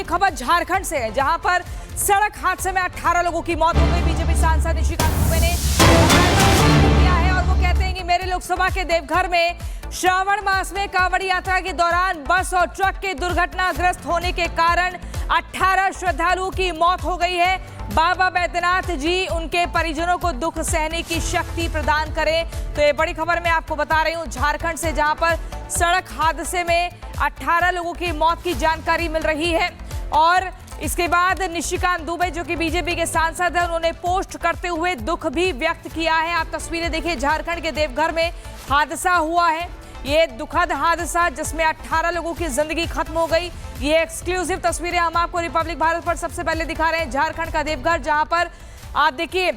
खबर झारखंड से है, जहां पर सड़क हादसे में 18 लोगों की मौत हो गई। बीजेपी सांसद निशिकांत दुबे ने किया है और वो कहते हैं कि मेरे लोकसभा के देवघर में श्रावण मास में कांवड़ यात्रा के दौरान बस और ट्रक के दुर्घटनाग्रस्त होने के कारण 18 श्रद्धालुओं की मौत हो गई है। बाबा बैद्यनाथ जी उनके परिजनों को दुख सहने की शक्ति प्रदान करें। तो ये बड़ी खबर मैं आपको बता रही हूँ झारखंड से, जहां पर सड़क हादसे में 18 लोगों की मौत की जानकारी मिल रही है। और इसके बाद निशिकांत दुबे जो कि बीजेपी के सांसद हैं, उन्होंने पोस्ट करते हुए दुख भी व्यक्त किया है। आप तस्वीरें देखिए, झारखंड के देवघर में हादसा हुआ है। ये दुखद हादसा जिसमें 18 लोगों की जिंदगी खत्म हो गई। ये एक्सक्लूसिव तस्वीरें हम आपको रिपब्लिक भारत पर सबसे पहले दिखा रहे हैं। झारखंड का देवघर, जहां पर आप देखिए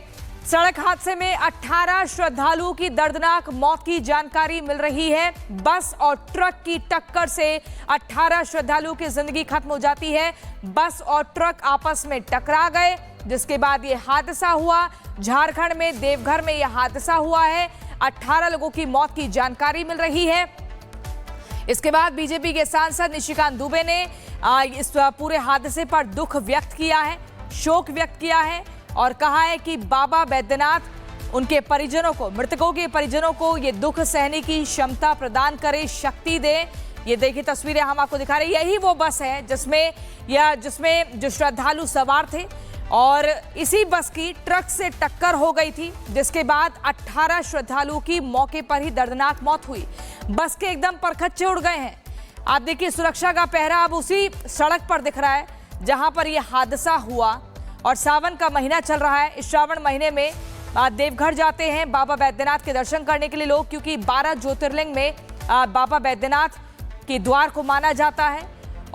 सड़क हादसे में 18 श्रद्धालुओं की दर्दनाक मौत की जानकारी मिल रही है। बस और ट्रक की टक्कर से 18 श्रद्धालुओं की जिंदगी खत्म हो जाती है। बस और ट्रक आपस में टकरा गए, जिसके बाद ये हादसा हुआ। झारखंड में देवघर में यह हादसा हुआ है। 18 लोगों की मौत की जानकारी मिल रही है। इसके बाद बीजेपी के सांसद निशिकांत दुबे ने इस पूरे हादसे पर दुख व्यक्त किया है, शोक व्यक्त किया है और कहा है कि बाबा बैद्यनाथ उनके परिजनों को, मृतकों के परिजनों को ये दुख सहने की क्षमता प्रदान करे, शक्ति दे। ये देखिए तस्वीरें हम आपको दिखा रहे हैं। यही वो बस है जिसमें जो श्रद्धालु सवार थे और इसी बस की ट्रक से टक्कर हो गई थी, जिसके बाद 18 श्रद्धालुओं की मौके पर ही दर्दनाक मौत हुई। बस के एकदम परखच्चे उड़ गए हैं। आप देखिए सुरक्षा का पहरा अब उसी सड़क पर दिख रहा है जहां पर यह हादसा हुआ। और सावन का महीना चल रहा है। इस श्रावण महीने में देवघर जाते हैं बाबा बैद्यनाथ के दर्शन करने के लिए लोग, क्योंकि 12 ज्योतिर्लिंग में बाबा बैद्यनाथ के द्वार को माना जाता है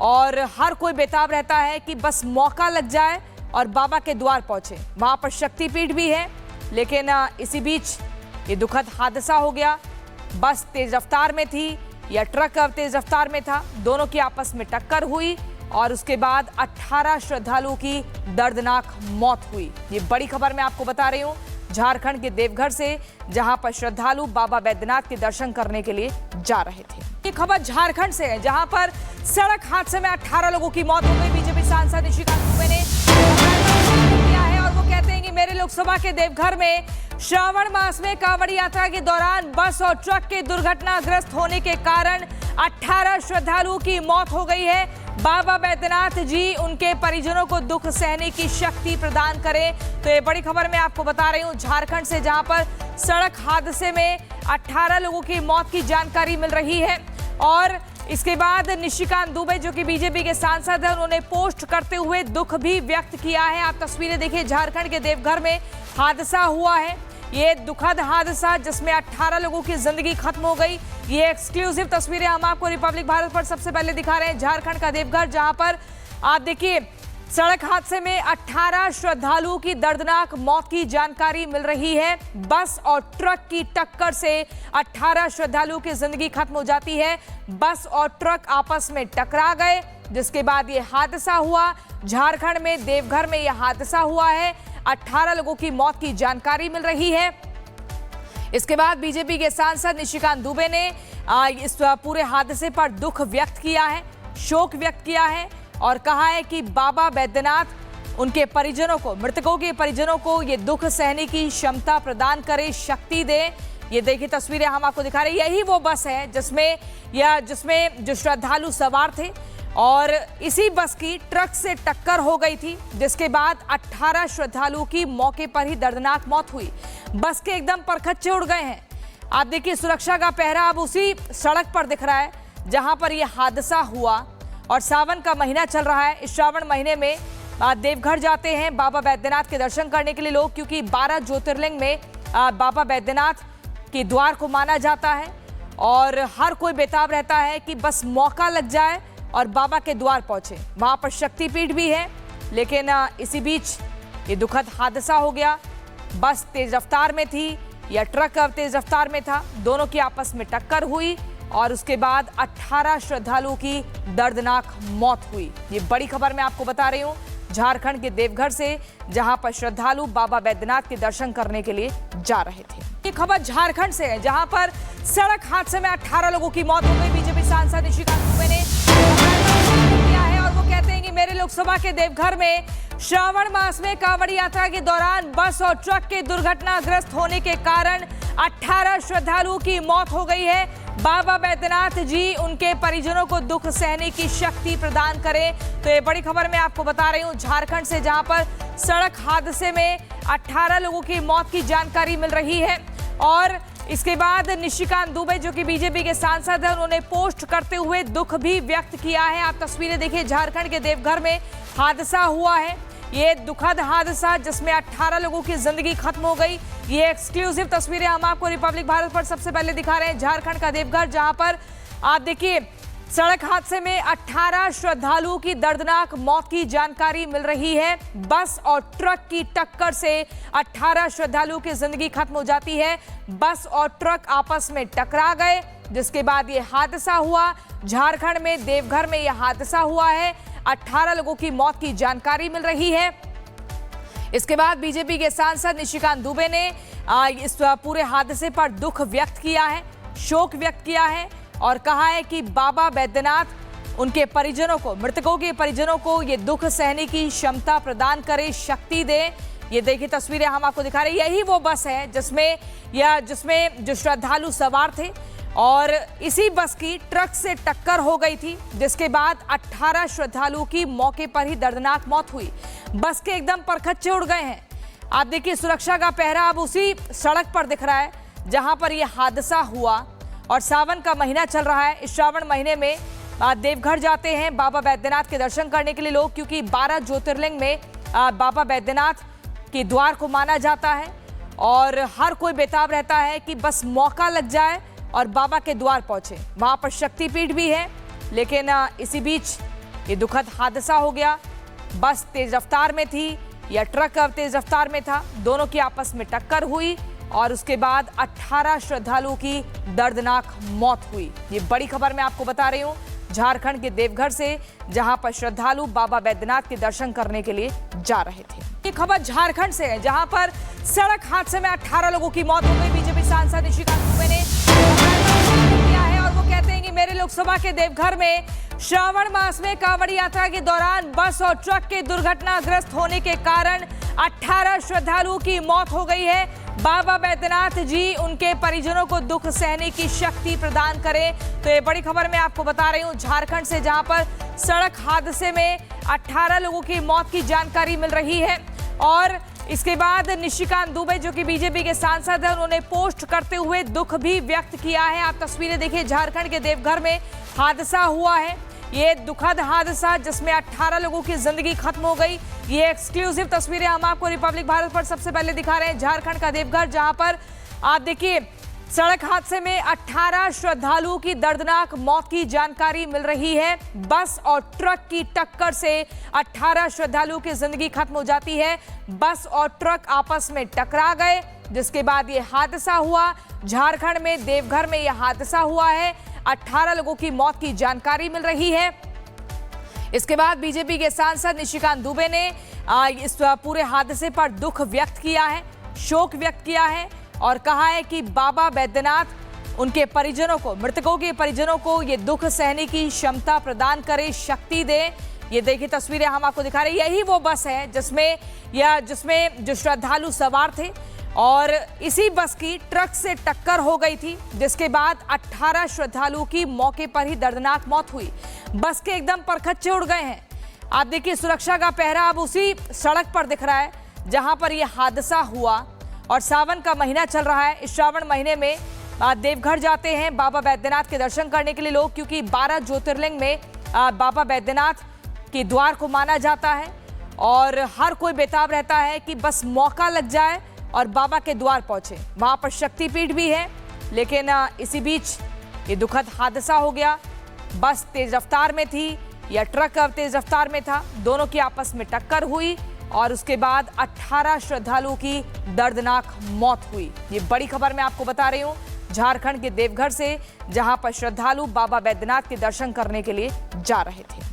और हर कोई बेताब रहता है कि बस मौका लग जाए और बाबा के द्वार पहुंचे। वहां पर शक्तिपीठ भी है, लेकिन इसी बीच ये दुखद हादसा हो गया। बस तेज रफ्तार में थी या ट्रक तेज रफ्तार में था, दोनों की आपस में टक्कर हुई और उसके बाद 18 श्रद्धालुओं की दर्दनाक मौत हुई। ये बड़ी खबर मैं आपको बता रही हूँ झारखंड के देवघर से, जहां पर श्रद्धालु बाबा बैद्यनाथ के दर्शन करने के लिए जा रहे थे। ये खबर झारखंड से है, जहां पर सड़क हादसे में 18 लोगों की मौत हो गई। बीजेपी सांसद निशिकांत दुबे ने किया है और वो कहते हैं कि मेरे लोकसभा के देवघर में श्रावण मास में कांवड़ यात्रा के दौरान बस और ट्रक के दुर्घटनाग्रस्त होने के कारण 18 श्रद्धालुओं की मौत हो गई है। बाबा बैद्यनाथ जी उनके परिजनों को दुख सहने की शक्ति प्रदान करें। तो ये बड़ी खबर मैं आपको बता रही हूँ झारखंड से, जहां पर सड़क हादसे में 18 लोगों की मौत की जानकारी मिल रही है। और इसके बाद निशिकांत दुबे जो कि बीजेपी के सांसद हैं, उन्होंने पोस्ट करते हुए दुख भी व्यक्त किया है। आप तस्वीरें देखिए, झारखंड के देवघर में हादसा हुआ है। ये दुखद हादसा जिसमें 18 लोगों की जिंदगी खत्म हो गई। ये एक्सक्लूसिव तस्वीरें हम आपको रिपब्लिक भारत पर सबसे पहले दिखा रहे हैं। झारखंड का देवघर, जहां पर आप देखिए सड़क हादसे में 18 श्रद्धालुओं की दर्दनाक मौत की जानकारी मिल रही है। बस और ट्रक की टक्कर से 18 श्रद्धालुओं की जिंदगी खत्म हो जाती है। बस और ट्रक आपस में टकरा गए, जिसके बाद ये हादसा हुआ। झारखंड में देवघर में यह हादसा हुआ है। 18 लोगों की मौत की जानकारी मिल रही है। इसके बाद बीजेपी के सांसद निशिकांत दुबे ने इस पूरे हादसे पर दुख व्यक्त किया है, शोक व्यक्त किया है और कहा है कि बाबा बैद्यनाथ उनके परिजनों को, मृतकों के परिजनों को ये दुख सहने की क्षमता प्रदान करे, शक्ति दे। ये देखिए तस्वीरें हम आपको दिखा रहे हैं। यही वो बस है जिसमें जो श्रद्धालु सवार थे और इसी बस की ट्रक से टक्कर हो गई थी, जिसके बाद 18 श्रद्धालुओं की मौके पर ही दर्दनाक मौत हुई। बस के एकदम परखच्चे उड़ गए हैं। आप देखिए सुरक्षा का पहरा अब उसी सड़क पर दिख रहा है जहां पर यह हादसा हुआ। और सावन का महीना चल रहा है। इस श्रावण महीने में देवघर जाते हैं बाबा बैद्यनाथ के दर्शन करने के लिए लोग, क्योंकि 12 ज्योतिर्लिंग में बाबा बैद्यनाथ के द्वार को माना जाता है और हर कोई बेताब रहता है कि बस मौका लग जाए और बाबा के द्वार पहुंचे। वहां पर शक्तिपीठ भी है, लेकिन इसी बीच ये दुखद हादसा हो गया। बस तेज रफ्तार में थी या ट्रक तेज रफ्तार में था, दोनों की आपस में टक्कर हुई और उसके बाद 18 श्रद्धालुओं की दर्दनाक मौत हुई। ये बड़ी खबर मैं आपको बता रही हूँ झारखंड के देवघर से, जहां पर श्रद्धालु बाबा बैद्यनाथ के दर्शन करने के लिए जा रहे थे। ये खबर झारखंड से है, जहां पर सड़क हादसे में 18 लोगों की मौत हो गई। बीजेपी सांसद निशिकांत दुबे ने किया है और वो कहते हैं कि मेरे लोकसभा के देवघर में श्रावण मास में कांवड़ यात्रा के दौरान बस और ट्रक के दुर्घटनाग्रस्त होने के कारण 18 श्रद्धालुओं की मौत हो गई है। बाबा बैद्यनाथ जी उनके परिजनों को दुख सहने की शक्ति प्रदान करें। तो ये बड़ी खबर मैं आपको बता रही हूँ झारखंड से, जहां पर सड़क हादसे में 18 लोगों की मौत की जानकारी मिल रही है। और इसके बाद निशिकांत दुबे जो कि बीजेपी के सांसद हैं, उन्होंने पोस्ट करते हुए दुख भी व्यक्त किया है। आप तस्वीरें देखिए, झारखंड के देवघर में हादसा हुआ है। ये दुखद हादसा जिसमें 18 लोगों की जिंदगी खत्म हो गई। ये एक्सक्लूसिव तस्वीरें हम आपको रिपब्लिक भारत पर सबसे पहले दिखा रहे हैं। झारखंड का देवघर, जहां पर आप देखिए सड़क हादसे में 18 श्रद्धालुओं की दर्दनाक मौत की जानकारी मिल रही है। बस और ट्रक की टक्कर से 18 श्रद्धालुओं की जिंदगी खत्म हो जाती है। बस और ट्रक आपस में टकरा गए, जिसके बाद ये हादसा हुआ। झारखंड में देवघर में यह हादसा हुआ है। 18 लोगों की मौत की जानकारी मिल रही है। इसके बाद बीजेपी के सांसद निशिकांत दुबे ने इस पूरे हादसे पर दुख व्यक्त किया है, शोक व्यक्त किया है और कहा है कि बाबा बैद्यनाथ उनके परिजनों को, मृतकों के परिजनों को ये दुख सहने की क्षमता प्रदान करे, शक्ति दे। ये देखिए तस्वीरें हम आपको दिखा रहे हैं। यही वो बस है जिसमें जो श्रद्धालु सवार थे और इसी बस की ट्रक से टक्कर हो गई थी, जिसके बाद 18 श्रद्धालुओं की मौके पर ही दर्दनाक मौत हुई। बस के एकदम परखच्चे उड़ गए हैं। आप देखिए सुरक्षा का पहरा अब उसी सड़क पर दिख रहा है जहां पर यह हादसा हुआ। और सावन का महीना चल रहा है। इस श्रावण महीने में देवघर जाते हैं बाबा बैद्यनाथ के दर्शन करने के लिए लोग, क्योंकि 12 ज्योतिर्लिंग में बाबा बैद्यनाथ के द्वार को माना जाता है और हर कोई बेताब रहता है कि बस मौका लग जाए और बाबा के द्वार पहुंचे। वहां पर शक्तिपीठ भी है, लेकिन इसी बीच ये दुखद हादसा हो गया। बस तेज रफ्तार में थी या ट्रक तेज रफ्तार में था, दोनों की आपस में टक्कर हुई और उसके बाद 18 श्रद्धालुओं की दर्दनाक मौत हुई। ये बड़ी खबर मैं आपको बता रही हूँ झारखंड के देवघर से, जहां पर श्रद्धालु बाबा बैद्यनाथ के दर्शन करने के लिए जा रहे थे। ये खबर झारखंड से है, जहां पर सड़क हादसे में 18 लोगों की मौत हो गई। बीजेपी सांसद निशिकांत दुबे ने किया है और वो कहते हैं कि मेरे लोकसभा के देवघर में श्रावण मास में कांवड़ यात्रा के दौरान बस और ट्रक के दुर्घटनाग्रस्त होने के कारण 18 श्रद्धालुओं की मौत हो गई है। बाबा बैद्यनाथ जी उनके परिजनों को दुख सहने की शक्ति प्रदान करें। तो ये बड़ी खबर मैं आपको बता रही हूँ झारखंड से, जहां पर सड़क हादसे में 18 लोगों की मौत की जानकारी मिल रही है। और इसके बाद निशिकांत दुबे जो कि बीजेपी के सांसद हैं, उन्होंने पोस्ट करते हुए दुख भी व्यक्त किया है। आप तस्वीरें देखिए, झारखंड के देवघर में हादसा हुआ है। ये दुखद हादसा जिसमें 18 लोगों की जिंदगी खत्म हो गई। ये एक्सक्लूसिव तस्वीरें हम आपको रिपब्लिक भारत पर सबसे पहले दिखा रहे हैं। झारखंड का देवघर, जहां पर आप देखिए सड़क हादसे में 18 श्रद्धालुओं की दर्दनाक मौत की जानकारी मिल रही है। बस और ट्रक की टक्कर से 18 श्रद्धालुओं की जिंदगी खत्म हो जाती है। बस और ट्रक आपस में टकरा गए, जिसके बाद ये हादसा हुआ। झारखंड में देवघर में यह हादसा हुआ है। 18 लोगों की मौत की जानकारी मिल रही है। इसके बाद बीजेपी के सांसद निशिकांत दुबे ने इस पूरे हादसे पर दुख व्यक्त किया है, शोक व्यक्त किया है और कहा है कि बाबा बैद्यनाथ उनके परिजनों को, मृतकों के परिजनों को ये दुख सहने की क्षमता प्रदान करे, शक्ति दे। ये देखिए तस्वीरें हम आपको दिखा रहे हैं। यही वो बस है जिसमें जो श्रद्धालु सवार थे और इसी बस की ट्रक से टक्कर हो गई थी, जिसके बाद 18 श्रद्धालुओं की मौके पर ही दर्दनाक मौत हुई। बस के एकदम परखच्चे उड़ गए हैं। आप देखिए सुरक्षा का पहरा अब उसी सड़क पर दिख रहा है जहां पर यह हादसा हुआ। और सावन का महीना चल रहा है। इस श्रावण महीने में देवघर जाते हैं बाबा बैद्यनाथ के दर्शन करने के लिए लोग, क्योंकि 12 ज्योतिर्लिंग में बाबा बैद्यनाथ के द्वार को माना जाता है और हर कोई बेताब रहता है कि बस मौका लग जाए और बाबा के द्वार पहुंचे। वहां पर शक्तिपीठ भी है, लेकिन इसी बीच ये दुखद हादसा हो गया। बस तेज रफ्तार में थी या ट्रक तेज रफ्तार में था, दोनों की आपस में टक्कर हुई और उसके बाद 18 श्रद्धालुओं की दर्दनाक मौत हुई। ये बड़ी खबर मैं आपको बता रही हूँ झारखंड के देवघर से, जहां पर श्रद्धालु बाबा बैद्यनाथ के दर्शन करने के लिए जा रहे थे।